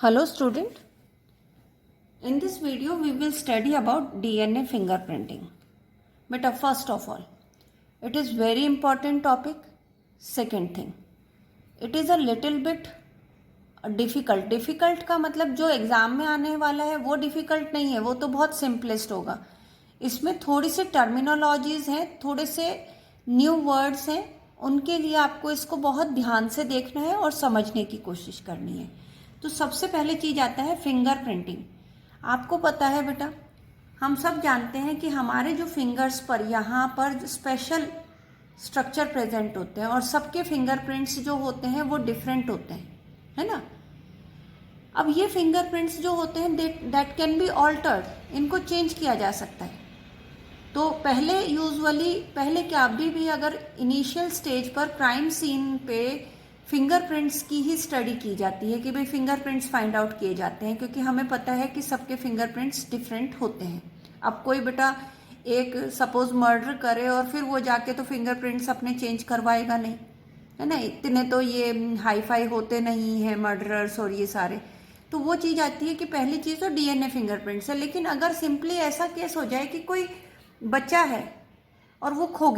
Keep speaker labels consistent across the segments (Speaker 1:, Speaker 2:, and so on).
Speaker 1: Hello student, in this video we will study about DNA fingerprinting. But first of all, it is very important topic. Second thing, it is a little bit difficult. Difficult का मतलब जो exam में आने वाला है वो difficult नहीं है, वो तो बहुत simplest होगा. इसमें थोड़ी सी टर्मिनोलॉजीज़ हैं, थोड़े से न्यू वर्ड्स हैं, उनके लिए आपको इसको बहुत ध्यान से देखना है और समझने की कोशिश करनी है. तो सबसे पहले चीज़ आता है फिंगरप्रिंटिंग. आपको पता है बेटा, हम सब जानते हैं कि हमारे जो फिंगर्स पर यहाँ पर स्पेशल स्ट्रक्चर प्रेजेंट होते हैं और सबके फिंगरप्रिंट्स जो होते हैं वो डिफरेंट होते हैं, है ना. अब ये फिंगरप्रिंट्स जो होते हैं दैट कैन बी ऑल्टर्ड, इनको चेंज किया जा सकता है. तो पहले क्या भी अगर इनिशियल स्टेज पर क्राइम सीन पे फिंगरप्रिंट्स की ही स्टडी की जाती है कि भाई फिंगरप्रिंट्स फाइंड आउट किए जाते हैं, क्योंकि हमें पता है कि सबके फिंगरप्रिंट्स डिफरेंट होते हैं. अब कोई बेटा एक सपोज मर्डर करे और फिर वो जाके तो फिंगरप्रिंट्स अपने चेंज करवाएगा नहीं, है ना. इतने तो ये हाई फाई होते नहीं हैं मर्डरर्स और ये सारे. तो वो चीज़ आती है कि पहली चीज़ तो डीएनए फिंगरप्रिंट्स है. लेकिन अगर सिंपली ऐसा केस हो जाए कि कोई बच्चा है और वो खो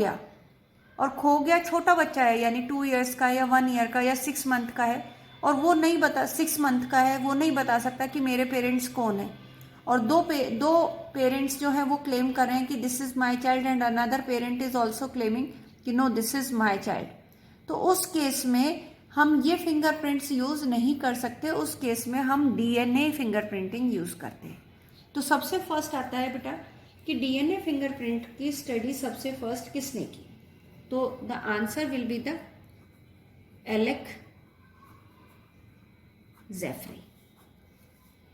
Speaker 1: गया, छोटा बच्चा है यानी 2 ईयर्स का या 1 ईयर का या 6 मंथ का है, और वो नहीं बता 6 मंथ का है, वो नहीं बता सकता कि मेरे पेरेंट्स कौन है, और दो पेरेंट्स जो हैं वो क्लेम कर रहे हैं कि this is my child and another parent is also claiming कि no this is my child. तो उस केस में हम ये फिंगरप्रिंट्स यूज़ नहीं कर सकते. उस केस में हम डीएनए फिंगरप्रिंटिंग यूज़ करते हैं. तो सबसे फर्स्ट आता है बेटा कि डीएनए फिंगरप्रिंट की स्टडी सबसे फर्स्ट किसने की. तो the answer will be the Alec Jeffreys.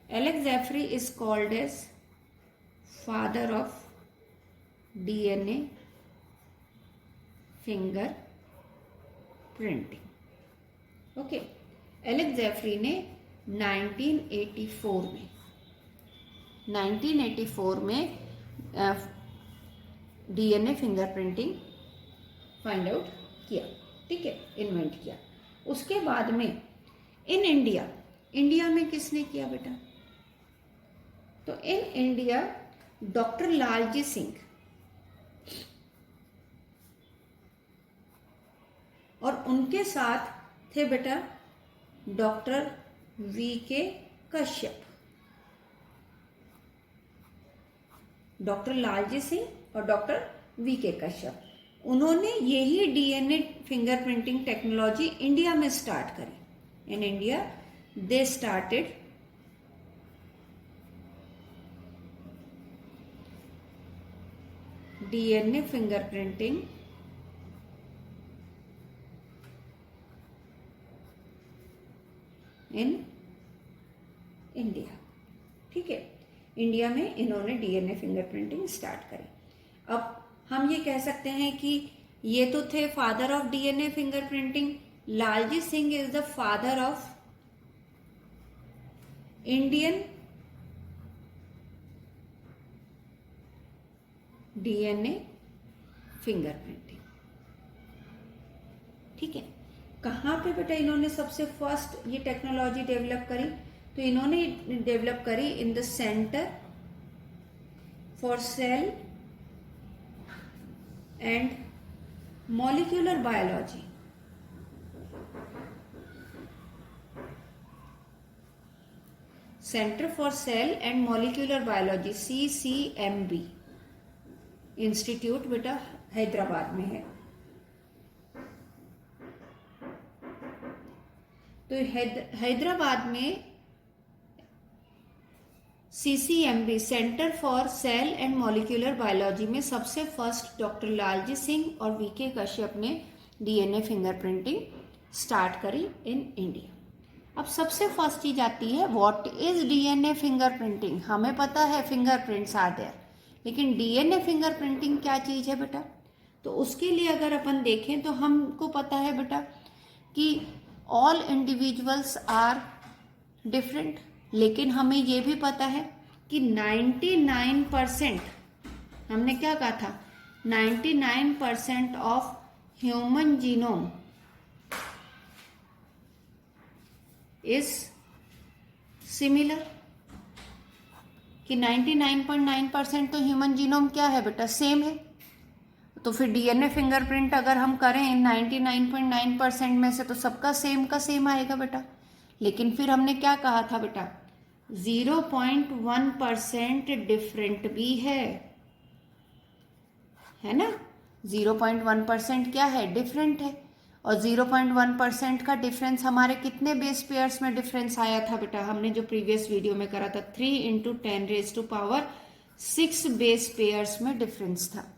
Speaker 1: Alec Jeffreys is called as father of DNA fingerprinting. Okay, Alec Jeffreys ने 1984 में डीएनए फिंगरप्रिंटिंग फाइंड आउट किया, ठीक है, इन्वेंट किया. उसके बाद में इन इंडिया में किसने किया बेटा. तो in India doctor Lalji Singh और उनके साथ थे बेटा doctor VK Kashyap. Doctor Lalji Singh और डॉक्टर वीके कश्यप, उन्होंने यही डीएनए फिंगरप्रिंटिंग टेक्नोलॉजी इंडिया में स्टार्ट करी. In India they started DNA fingerprinting in India. ठीक है, इंडिया में इन्होंने डीएनए फिंगरप्रिंटिंग स्टार्ट करी. अब हम ये कह सकते हैं कि ये तो थे father of DNA fingerprinting. Lalji Singh is the father of Indian DNA fingerprinting. ठीक है, कहाँ पे बेटा इन्होंने सबसे फर्स्ट ये टेक्नोलॉजी डेवलप करी. तो इन्होंने डेवलप करी in the centre for sale and molecular biology. Centre for sale and molecular biology, CCMB institute बेटा हैदराबाद में है. तो हैदराबाद में CCMB centre for sale and molecular biology में सबसे फर्स्ट डॉक्टर लालजी सिंह और वीके कश्यप ने डीएनए फिंगरप्रिंटिंग स्टार्ट करी इन इंडिया. अब सबसे फर्स्ट चीज आती है व्हाट इज डीएनए फिंगरप्रिंटिंग. हमें पता है फिंगरप्रिंट्स आर देयर, लेकिन डीएनए फिंगरप्रिंटिंग क्या चीज है बेटा. तो उसके लिए अगर अपन देखें तो हमको पता है बेटा कि ऑल इंडिविजुअल्स आर डिफरेंट, लेकिन हमें ये भी पता है कि 99%, हमने क्या कहा था, 99% of human genome is similar, कि 99.9% तो ह्यूमन जीनोम क्या है बेटा, सेम है। तो फिर डीएनए फिंगरप्रिंट अगर हम करें 99.9% में से तो सबका सेम का सेम आएगा बेटा। लेकिन फिर हमने क्या कहा था बेटा, 0.1% डिफरेंट भी है ना। 0.1% क्या है, डिफरेंट है। और 0.1% का डिफरेंस हमारे कितने बेस पेयर्स में डिफरेंस आया था बेटा, हमने जो प्रीवियस वीडियो में करा था, 3 × 10⁻6 बेस पेयर्स में डिफरेंस था।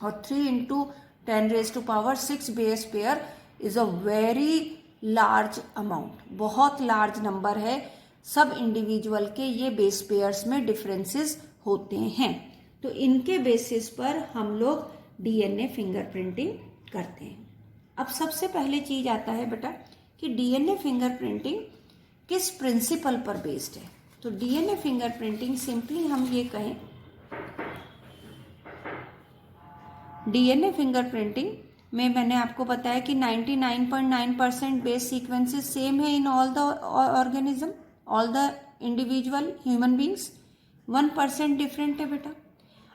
Speaker 1: और 3 × 10⁻6 base pair is a very large amount, बहुत लार्ज नंबर है। सब इंडिविजुअल के ये बेस पेयर्स में डिफरेंसेस होते हैं। तो इनके बेसिस पर हम लोग डीएनए फिंगरप्रिंटिंग करते हैं। अब सबसे पहले चीज आता है बेटा कि डीएनए फिंगरप्रिंटिंग किस प्रिंसिपल पर बेस्ड है। तो डीएनए फिंगरप्रिंटिंग सिंपली हम ये कहें, डीएनए फिंगरप्रिंटिंग में मैंने आपको बताया कि 99.9% बेस सीक्वेंसेस सेम है in all the organism, all the individual human beings, 1% different है बेटा।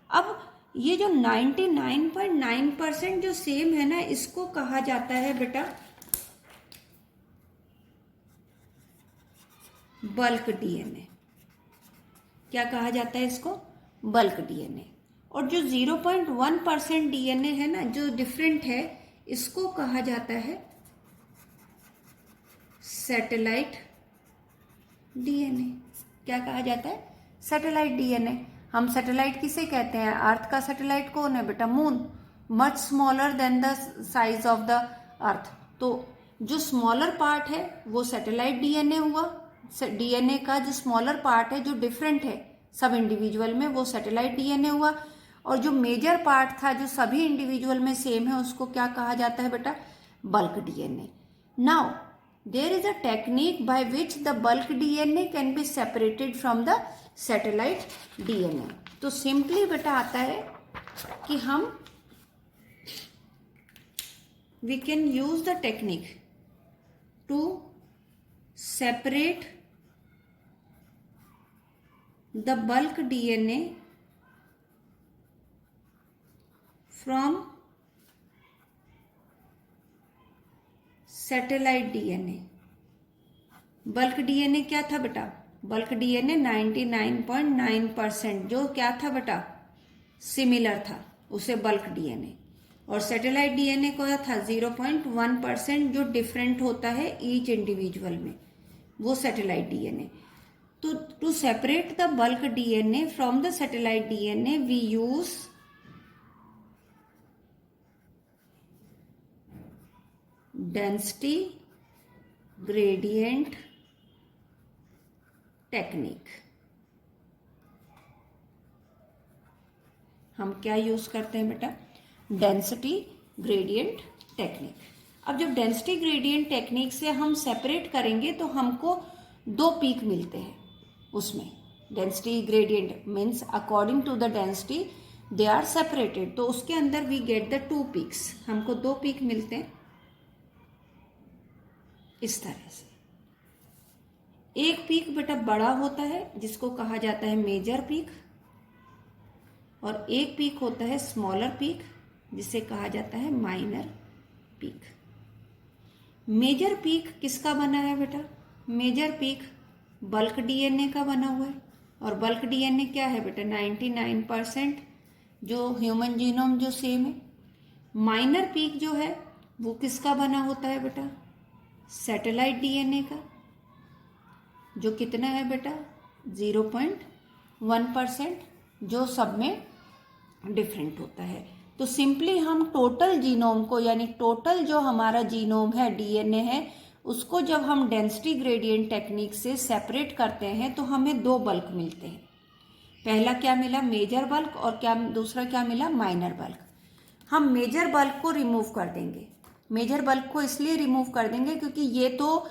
Speaker 1: अब ये जो 99.9% जो सेम है ना, इसको कहा जाता है बेटा बल्क डीएनए। क्या कहा जाता है इसको, बल्क डीएनए। और जो 0.1% डीएनए है ना, जो डिफरेंट है, इसको कहा जाता है सैटेलाइट डीएनए। क्या कहा जाता है, सैटेलाइट डीएनए। हम सैटेलाइट किसे कहते हैं, अर्थ का सैटेलाइट कौन है बेटा, moon, much smaller than the size of the earth. तो जो स्मॉलर पार्ट है वो सैटेलाइट डीएनए हुआ। डीएनए का जो स्मॉलर पार्ट है जो डिफरेंट है सब इंडिविजुअल में, वो सैटेलाइट डीएनए हुआ। और जो मेजर पार्ट था जो सभी इंडिविजुअल में सेम है, उसको क्या कहा जाता है बेटा, bulk DNA. Now there is a technique by which the bulk DNA can be separated from the satellite DNA. तो सिंपली बेटा आता है कि हम we can use the technique to separate the bulk DNA from satellite DNA। Bulk DNA क्या था बेटा, bulk DNA 99.9% जो क्या था बेटा, सिमिलर था, उसे बल्क डीएनए। और सैटेलाइट डीएनए क्या था, 0.1% जो डिफरेंट होता है ईच इंडिविजुअल में, वो सैटेलाइट डीएनए। तो to separate the bulk DNA from the satellite DNA we use density gradient technique. हम क्या यूज करते हैं बेटा, डेंसिटी ग्रेडियंट टेक्निक। अब जब डेंसिटी ग्रेडियंट टेक्निक से हम सेपरेट करेंगे तो हमको 2 पीक मिलते हैं उसमें। Density gradient means according to the density they are separated, तो उसके अंदर वी गेट द 2 पीक्स, हमको 2 पीक मिलते हैं इस तरह से। एक पीक बेटा बड़ा होता है जिसको कहा जाता है मेजर पीक, और एक पीक होता है स्मॉलर पीक जिसे कहा जाता है माइनर पीक। मेजर पीक किसका बना है बेटा, मेजर पीक बल्क डीएनए का बना हुआ है। और बल्क डीएनए क्या है बेटा, 99% जो ह्यूमन जीनोम जो सेम है। माइनर पीक जो है वो किसका बना होता है बेटा, सैटेलाइट डीएनए का, जो कितना है बेटा, 0.1%, जो सब में डिफरेंट होता है। तो सिंपली हम टोटल जीनोम को, यानी टोटल जो हमारा जीनोम है, डीएनए है, उसको जब हम डेंसिटी ग्रेडियंट टेक्निक से सेपरेट करते हैं तो हमें 2 बल्क मिलते हैं। पहला क्या मिला, मेजर बल्क, और क्या दूसरा क्या मिला, माइनर बल्क। हम मेजर बल्क को रिमूव कर देंगे। मेजर बल्क को इसलिए रिमूव कर देंगे क्योंकि ये तो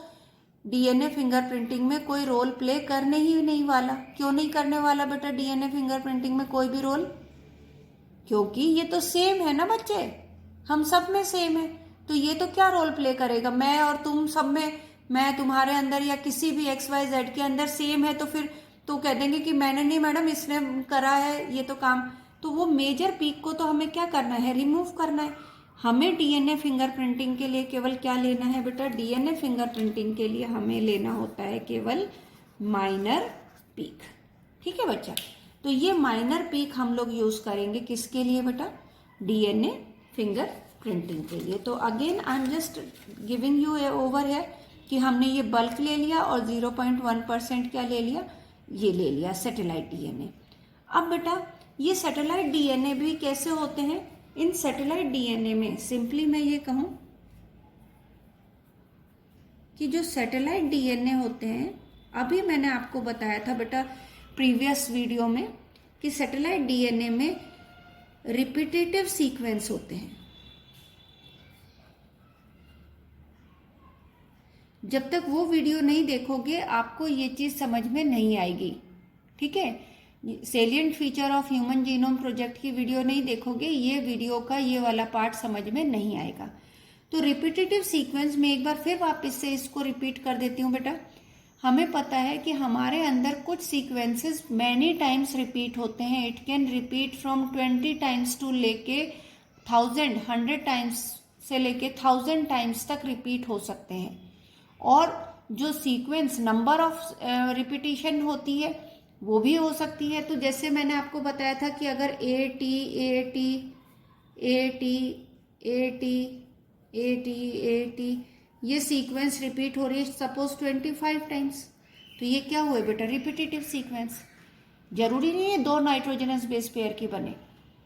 Speaker 1: डीएनए फिंगरप्रिंटिंग में कोई रोल प्ले करने ही नहीं वाला। क्यों नहीं करने वाला बेटा डीएनए फिंगरप्रिंटिंग में कोई भी रोल, क्योंकि ये तो सेम है ना बच्चे, हम सब में सेम है, तो ये तो क्या रोल प्ले करेगा, मैं और तुम सब में मैं तुम्हारे अंदर या किसी भी XYZ के अंदर सेम है, तो फिर तो कह देंगे कि मैंने नहीं मैडम, इसने करा है ये तो काम। तो वो मेजर पीक को तो हमें क्या करना है, रिमूव करना है। हमें डीएनए फिंगरप्रिंटिंग के लिए केवल क्या लेना है बेटा, डीएनए फिंगरप्रिंटिंग के लिए हमें लेना होता है केवल माइनर पीक। ठीक है बच्चा, तो ये माइनर पीक हम लोग यूज करेंगे किसके लिए बेटा, डीएनए फिंगरप्रिंटिंग के लिए। तो again I am just giving you over है कि हमने ये बल्क ले लिया और 0.1% क्या ले लिया, ये ले लिया सैटेलाइट डीएनए। अब बेटा ये सैटेलाइट डीएनए भी कैसे होते हैं, इन सैटेलाइट डीएनए में सिंपली मैं ये कहूं कि जो सैटेलाइट डीएनए होते हैं, अभी मैंने आपको बताया था बेटा प्रीवियस वीडियो में कि सैटेलाइट डीएनए में रिपीटेटिव सीक्वेंस होते हैं। जब तक वो वीडियो नहीं देखोगे आपको ये चीज समझ में नहीं आएगी। ठीक है, salient feature of human genome project की वीडियो नहीं देखोगे, ये वीडियो का ये वाला पार्ट समझ में नहीं आएगा। तो रिपीटेटिव सीक्वेंस में एक बार फिर वापस से इसको रिपीट कर देती हूँ बेटा। हमें पता है कि हमारे अंदर कुछ सीक्वेंसेस मैनी टाइम्स रिपीट होते हैं। It can repeat from 20 times to लेके 1000, 100 टाइम्स से लेके 1000 टाइम्स तक रिपीट हो सकते हैं। और जो सीक्वेंस नंबर ऑफ रिपीटिशन होती है वो भी हो सकती है। तो जैसे मैंने आपको बताया था कि अगर A T A T A T A T A T A T ये सीक्वेंस रिपीट हो रही है सपोज 25 टाइम्स, तो ये क्या हुए बेटा, रिपीटेटिव सीक्वेंस। जरूरी नहीं है 2 नाइट्रोजनस बेस पेयर की बने,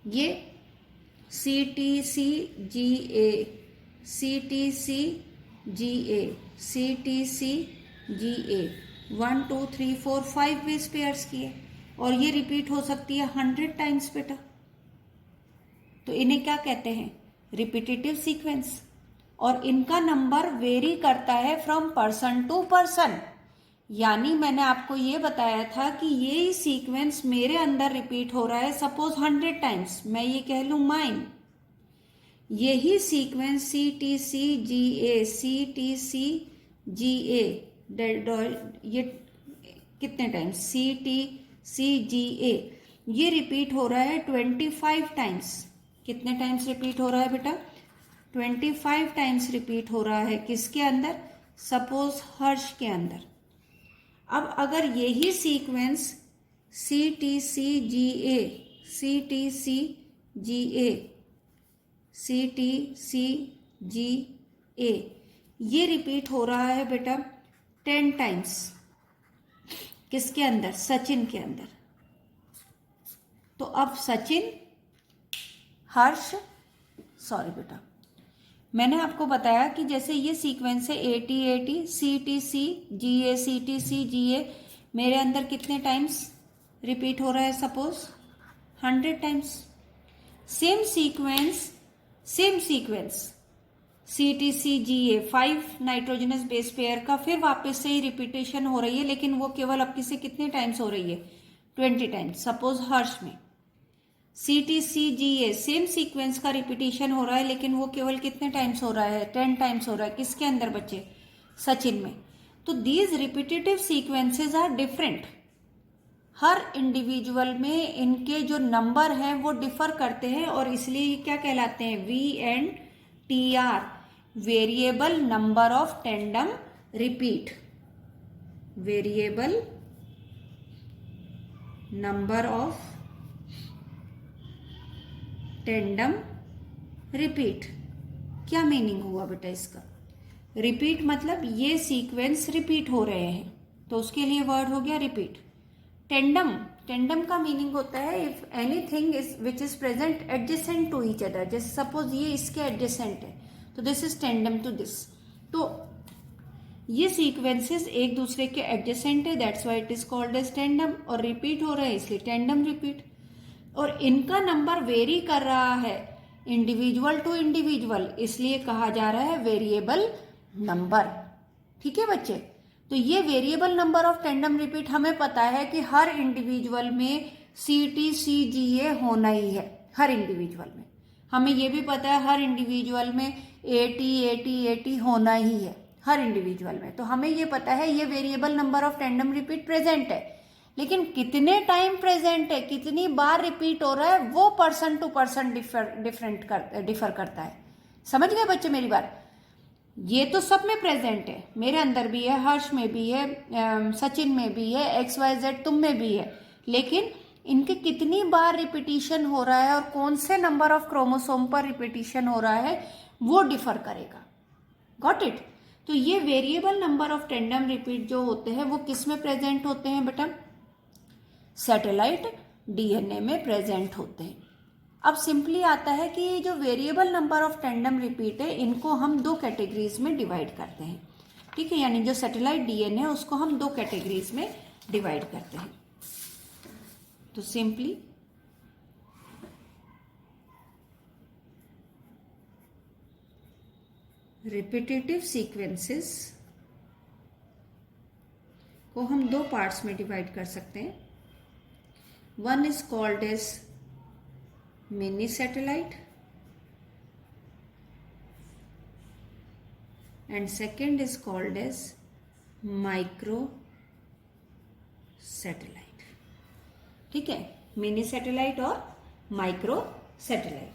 Speaker 1: ये सी T C G A, C T C G A, C T C G A 1 2 3 4 5 base pairs की है, और ये रिपीट हो सकती है 100 टाइम्स बेटा। तो इन्हें क्या कहते हैं, रिपीटेटिव सीक्वेंस। और इनका नंबर वेरी करता है फ्रॉम पर्सन टू पर्सन। यानी मैंने आपको ये बताया था कि ये सीक्वेंस मेरे अंदर रिपीट हो रहा है सपोज 100 टाइम्स, मैं ये कह लूं माइन। यही sequence C T C G A, C T C G ए, ये कितने टाइम्स, सी टी सी जी ए, ये रिपीट हो रहा है 25 टाइम्स। कितने टाइम्स रिपीट हो रहा है बेटा, 25 टाइम्स रिपीट हो रहा है। किसके अंदर, सपोज हर्ष के अंदर। अब अगर यही sequence C T C G A, C T C G A, C T C G ए, ये रिपीट हो रहा है बेटा 10 टाइम्स, किसके अंदर, सचिन के अंदर। तो अब सचिन, हर्ष, सॉरी बेटा मैंने आपको बताया कि जैसे ये सीक्वेंस है A T C T C G A, C T C G A, मेरे अंदर कितने टाइम्स रिपीट हो रहा है, suppose 100 times. Same sequence C T C G A 5 nitrogenous base pair का फिर वापस से ही रिपीटेशन हो रही है, लेकिन वो केवल अब से कितने टाइम्स हो रही है, 20 टाइम्स। सपोज हर्ष में सी टी सी जी ए सेम सीक्वेंस का रिपीटेशन हो रहा है, लेकिन वो केवल कितने टाइम्स हो रहा है, 10 टाइम्स हो रहा है। किसके अंदर बच्चे, सचिन में। तो these repetitive sequences are different. हर इंडिविजुअल में इनके जो नंबर हैं वो डिफर करते हैं, और इसलिए क्या कहलाते हैं, VNTR, variable number of tandem repeat, variable number of tandem repeat. क्या मीनिंग हुआ बेटा इसका, रिपीट मतलब ये सीक्वेंस रिपीट हो रहे हैं, तो उसके लिए वर्ड हो गया रिपीट। टेंडम का मीनिंग होता है if anything is which is present adjacent to each other. जैसे सपोज ये इसके एडजेसेंट है तो this is tandem to this. तो ये सीक्वेंसेस एक दूसरे के एडजेसेंट है, that's why it is called as tandem, और रिपीट हो रहे हैं इसलिए टेंडम रिपीट। और इनका नंबर वेरी कर रहा है इंडिविजुअल टू इंडिविजुअल, इसलिए कहा जा रहा है वेरिएबल नंबर। ठीक है बच्चे, तो ये variable number of tandem repeat हमें पता है कि हर इंडिविजुअल में CTCGA होना ही है, हर इंडिविजुअल में। हमें ये भी पता है हर इंडिविजुअल में AT होना ही है, हर इंडिविजुअल में। तो हमें ये पता है ये variable number of tandem repeat present है, लेकिन कितने टाइम प्रेजेंट है, कितनी बार रिपीट हो रहा है, वो पर्सन टू पर्सन डिफर करता है। समझ गए बच्चे मेरी बात? ये तो सब में प्रेजेंट है, मेरे अंदर भी है, हर्ष में भी है, सचिन में भी है, XYZ तुम में भी है, लेकिन इनके कितनी बार रिपीटिशन हो रहा है और कौन से नंबर ऑफ क्रोमोसोम पर रिपीटिशन हो रहा है वो डिफर करेगा। Got it? तो ये variable number of tandem repeat जो होते हैं वो किस में प्रेजेंट होते हैं बेटा? सैटेलाइट DNA में प्रेजेंट होते हैं। अब सिंपली आता है कि ये जो variable number of tandem repeat है इनको हम दो कैटेगरीज में डिवाइड करते हैं, ठीक है? यानी जो सैटेलाइट DNA है उसको हम दो कैटेगरीज में डिवाइड करते हैं। तो सिंपली रिपीटेटिव सीक्वेंसेस को हम दो पार्ट्स में डिवाइड कर सकते हैं। One is called as mini satellite and second is called as micro satellite। ठीक है, मिनी सैटेलाइट और माइक्रो सैटेलाइट।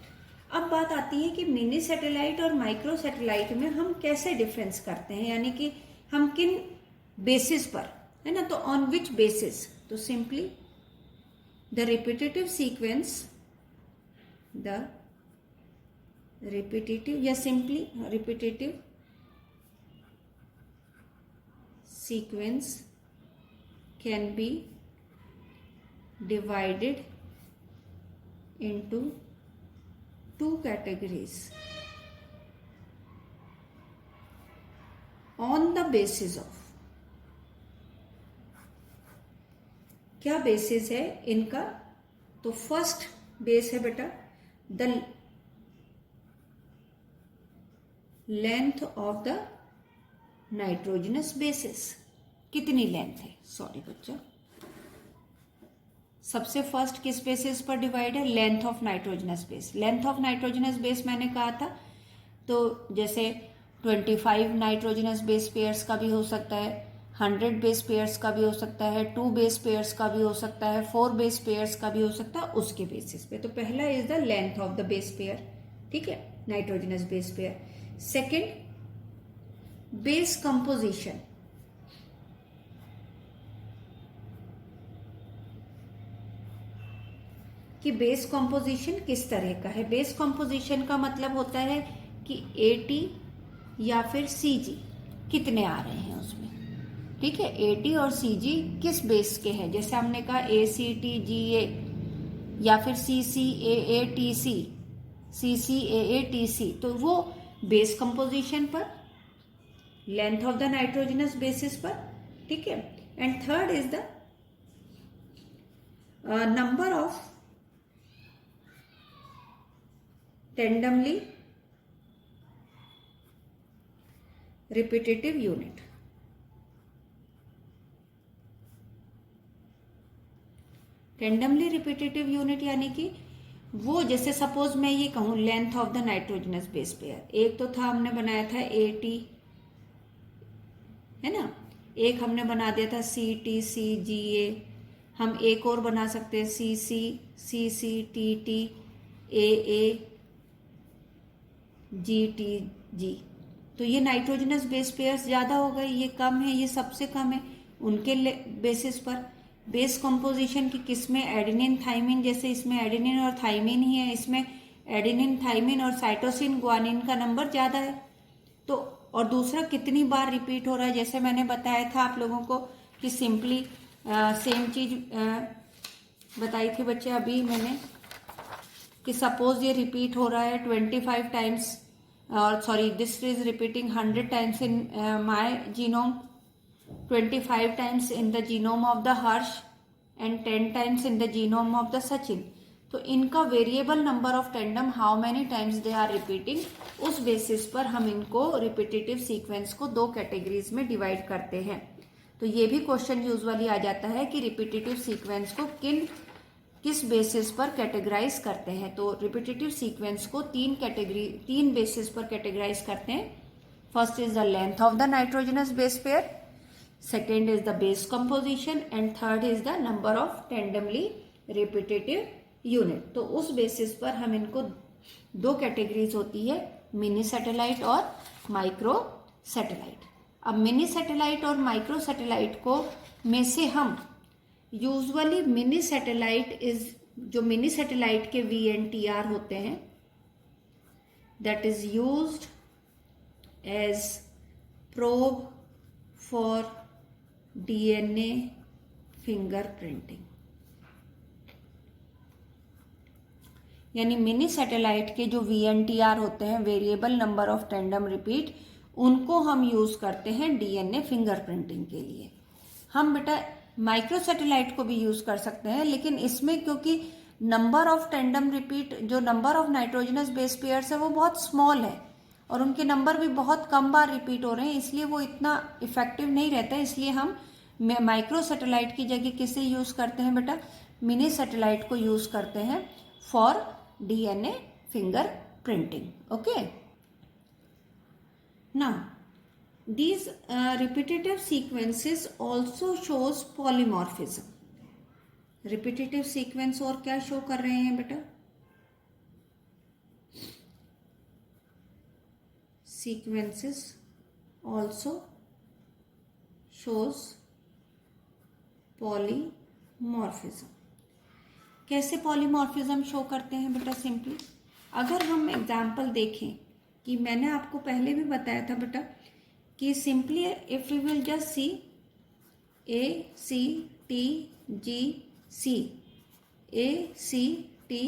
Speaker 1: अब बात आती है कि मिनी सैटेलाइट और माइक्रो सैटेलाइट में हम कैसे डिफरेंस करते हैं, यानी कि हम किन बेसिस पर, है ना? तो ऑन विच बेसिस? तो simply the repetitive sequence, the repetitive या simply repetitive sequence can be divided into two categories on the basis of, क्या बेसिस है इनका? तो फर्स्ट बेस है बेटा the length of the nitrogenous bases. कितनी length है? सॉरी बच्चा, सबसे फर्स्ट किस बेसिस पर डिवाइड है? Length of nitrogenous base. Length of nitrogenous base मैंने कहा था, तो जैसे 25 नाइट्रोजनस बेस पेयर्स का भी हो सकता है, 100 बेस पेयर्स का भी हो सकता है, 2 बेस पेयर्स का भी हो सकता है, 4 बेस पेयर्स का भी हो सकता है, उसके बेसिस पे। तो पहला is the length of the base pair, ठीक है, nitrogenous base pair. Second, base composition. कि बेस कंपोजिशन किस तरह का है? बेस कंपोजिशन का मतलब होता है कि AT या फिर CG कितने आ रहे हैं उसमें, ठीक है? AT और CG किस बेस के हैं? जैसे हमने कहा ACTGA या फिर CCAATC, CCAATC, तो वो बेस कंपोजिशन पर, length of the nitrogenous bases पर, ठीक है। And third is the number of tandemly repetitive unit. Tandemly repetitive unit यानी कि वो, जैसे सपोज मैं ये कहूं length of the nitrogenous base pair, एक तो था हमने बनाया था AT, है ना, एक हमने बना दिया था CTCGA, हम एक और बना सकते हैं CCCCTT AAGTG। तो ये नाइट्रोजनस बेस पेयर्स ज़्यादा हो गए, ये कम है, ये सबसे कम है। उनके बेसिस पर बेस कंपोजिशन की किसमें एडेनिन थाइमिन, जैसे इसमें एडेनिन और थाइमिन ही है, इसमें एडेनिन थाइमिन और साइटोसिन ग्वानिन का नंबर ज़्यादा है। तो और दूसरा कितनी बार रिपीट हो रहा है, जैसे मैंने बताया था आप लोगों को कि सिंपली सेम चीज बताई थी बच्चे अभी मैंने, कि सपोज ये रिपीट हो रहा है 25 टाइम्स, और sorry this is repeating 100 times in my genome, 25 times in the genome of the Harsh and 10 times in the genome of the Sachin. तो इनका variable number of tandem how many times they are repeating, उस basis पर हम इनको repetitive sequence को दो categories में divide करते हैं। तो ये भी क्वेश्चन यूजुअली आ जाता है कि रिपीटेटिव सीक्वेंस को किस बेसिस पर कैटेगराइज करते हैं। तो रिपीटेटिव सीक्वेंस को तीन बेसिस पर कैटेगराइज करते हैं। First is the length of the nitrogenous base pair, second is the base composition and third is the number of randomly repetitive unit. तो उस बेसिस पर हम इनको दो कैटेगरीज होती है, मिनी सैटेलाइट और माइक्रो सैटेलाइट. अब मिनी सैटेलाइट और माइक्रो सैटेलाइट को में से हम यूजुअली मिनी सैटेलाइट इज, जो मिनी सैटेलाइट के VNTR होते हैं, that is used as probe for DNA fingerprinting. यानी मिनी सैटेलाइट के जो VNTR होते हैं, variable number of tandem repeat, उनको हम यूज करते हैं DNA फिंगरप्रिंटिंग के लिए. हम बेटा माइक्रो सैटेलाइट को भी यूज कर सकते हैं, लेकिन इसमें क्योंकि नंबर ऑफ टैंडम रिपीट, जो number of nitrogenous base pairs है वो बहुत स्मॉल है और उनके नंबर भी बहुत कम बार रिपीट हो रहे हैं, इसलिए वो इतना इफेक्टिव नहीं रहता है. इसलिए हम माइक्रो सैटेलाइट की जगह किसे यूज करते हैं बेटा, मिनी सैटेलाइट को यूज करते हैं for DNA finger printing. Okay, now these repetitive sequences also shows polymorphism. repetitive sequence और क्या शो कर रहे हैं बेटा, sequences also shows polymorphism. कैसे polymorphism शो करते हैं बेटा, सिंपली अगर हम एग्जाम्पल देखें कि मैंने आपको पहले भी बताया था बेटा कि simply if you will just see ACTGC, ACTCG,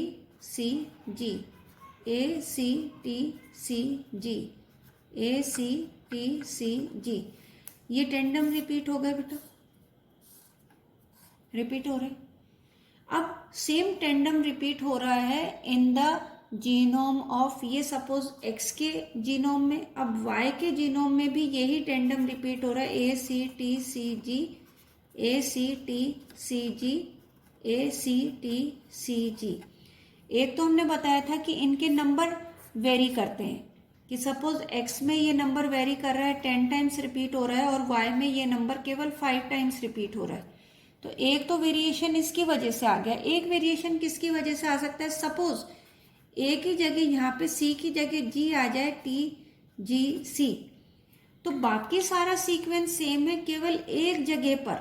Speaker 1: ACTCG, ACTCG, ये टेंडम रिपीट हो गए बेटा, रिपीट हो रहे. अब सेम टेंडम रिपीट हो रहा है इन द जीनोम ऑफ, ये सपोज X के जीनोम में, अब Y के जीनोम में भी यही टेंडम रिपीट हो रहा है, ACTCG, ACTCG, ACTCG. एक तो हमने बताया था कि इनके नंबर वेरी करते हैं, कि सपोज X में ये नंबर वेरी कर रहा है, 10 टाइम्स रिपीट हो रहा है और Y में ये नंबर केवल 5 टाइम्स रिपीट हो रहा है. तो एक तो वेरिएशन इसकी वजह से आ गया. एक वेरिएशन किसकी वजह से आ सकता है, सपोज A की जगह यहाँ पे C की जगह G आ जाए, TGC, तो बाकी सारा सीक्वेंस सेम है, केवल एक जगह पर,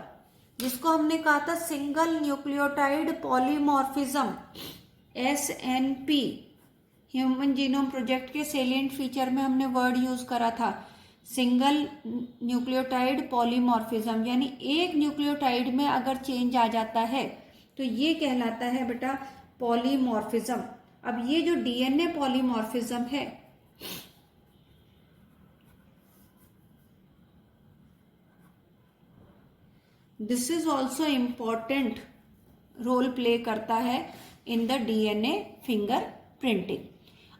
Speaker 1: जिसको हमने कहा था single nucleotide polymorphism, SNP, human genome project के सेलिएंट फीचर में हमने वर्ड यूज करा था, सिंगल न्यूक्लियोटाइड पॉलीमॉर्फिज्म. यानी एक न्यूक्लियोटाइड में अगर चेंज आ जाता है तो ये कहलाता है बेटा पॉलीमॉर्फिज्म. अब ये जो DNA पॉलीमॉर्फिज्म है, this is also important role play करता है in the DNA finger printing.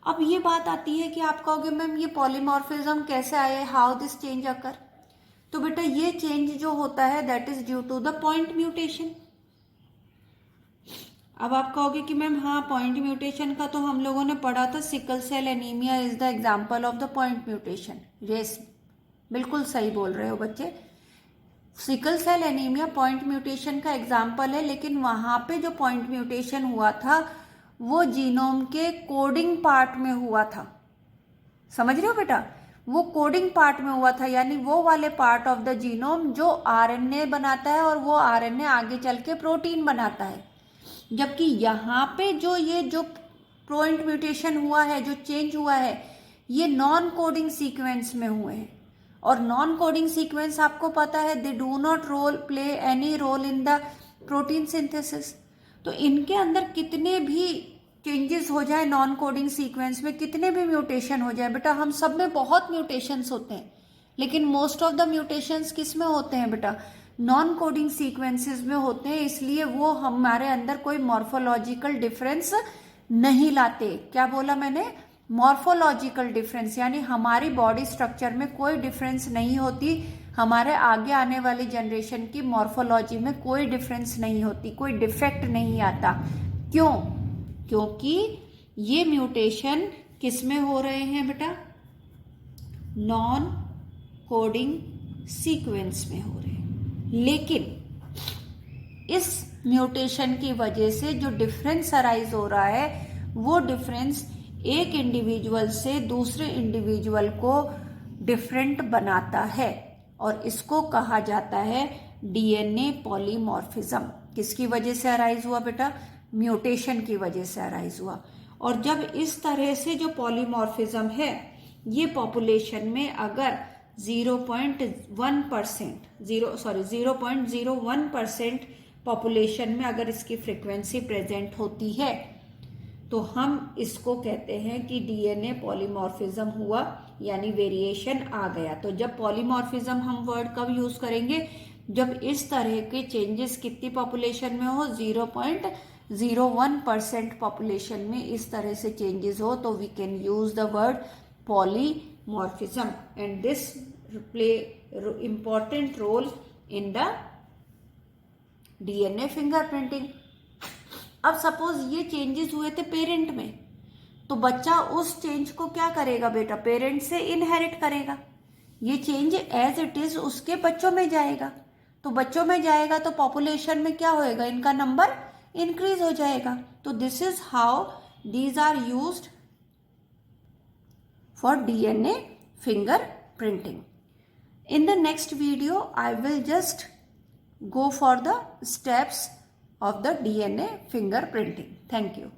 Speaker 1: अब ये बात आती है कि आप कहोगे मैम ये पॉलीमॉर्फिज्म कैसे आए, हाउ दिस चेंज अकर. तो बेटा ये चेंज जो होता है that is due to the point mutation. अब आप कहोगे कि मैम हाँ पॉइंट म्यूटेशन का तो हम लोगों ने पढ़ा था, sickle cell anaemia is the example of the point mutation. Yes, बिल्कुल सही बोल रहे हो बच्चे, sickle cell anaemia point mutation का एग्जाम्पल है, लेकिन वहां पे जो पॉइंट म्यूटेशन हुआ था वो जीनोम के कोडिंग पार्ट में हुआ था. समझ रहे हो बेटा, वो कोडिंग पार्ट में हुआ था, यानी वो वाले पार्ट ऑफ द जीनोम जो RNA बनाता है और वो RNA आगे चल के प्रोटीन बनाता है. जबकि यहाँ पे जो पॉइंट म्यूटेशन हुआ है, जो चेंज हुआ है, ये नॉन कोडिंग सीक्वेंस में हुए हैं. और नॉन कोडिंग सीक्वेंस आपको पता है they do not play any role in the protein synthesis. तो इनके अंदर कितने भी चेंजेस हो जाए नॉन कोडिंग सीक्वेंस में, कितने भी म्यूटेशन हो जाए बेटा, हम सब में बहुत म्यूटेशंस होते हैं, लेकिन मोस्ट ऑफ द म्यूटेशंस किस में होते हैं बेटा, नॉन कोडिंग सीक्वेंसेस में होते हैं. इसलिए वो हमारे अंदर कोई मॉर्फोलॉजिकल डिफरेंस नहीं लाते. क्या बोला मैंने, मॉर्फोलॉजिकल डिफरेंस, यानी हमारी बॉडी स्ट्रक्चर में कोई डिफरेंस नहीं होती, हमारे आगे आने वाली जनरेशन की मॉर्फोलॉजी में कोई डिफरेंस नहीं होती, कोई डिफेक्ट नहीं आता. क्यों, क्योंकि ये म्यूटेशन किस में हो रहे हैं बेटा, नॉन कोडिंग सीक्वेंस में हो रहे हैं, लेकिन इस म्यूटेशन की वजह से जो डिफरेंस अराइज हो रहा है वो डिफरेंस एक इंडिविजुअल से दूसरे इंडिविजुअल को डिफरेंट बनाता है और इसको कहा जाता है डीएनए पॉलीमॉर्फिज्म। किसकी वजह से अराइज हुआ बेटा? म्यूटेशन की वजह से अराइज हुआ। और जब इस तरह से जो पॉलीमॉर्फिज्म है ये पॉपुलेशन में अगर 0.01% पॉपुलेशन में अगर इसकी फ्रीक्वेंसी प्रेजेंट होती है तो हम इसको कहते हैं कि डीएनए पॉलीमॉर्फिज्म हुआ, यानी वेरिएशन आ गया। तो जब पॉलीमॉर्फिज्म हम वर्ड कब यूज करेंगे? जब इस तरह के चेंजेस कितनी पॉपुलेशन में हो? 0.01% पॉपुलेशन में इस तरह से चेंजेस हो तो we can use the word polymorphism and this play important role in the DNA fingerprinting। अब सपोज ये चेंजेस हुए थे पेरेंट में, तो बच्चा उस चेंज को क्या करेगा बेटा? पेरेंट से इनहेरिट करेगा। ये चेंज एज इट इज उसके बच्चों में जाएगा, तो बच्चों में जाएगा तो पॉपुलेशन में क्या होएगा? इनका नंबर इंक्रीज हो जाएगा। तो this is how these are used for DNA fingerprinting. In the next video, I will just go for the steps of the DNA fingerprinting. Thank you.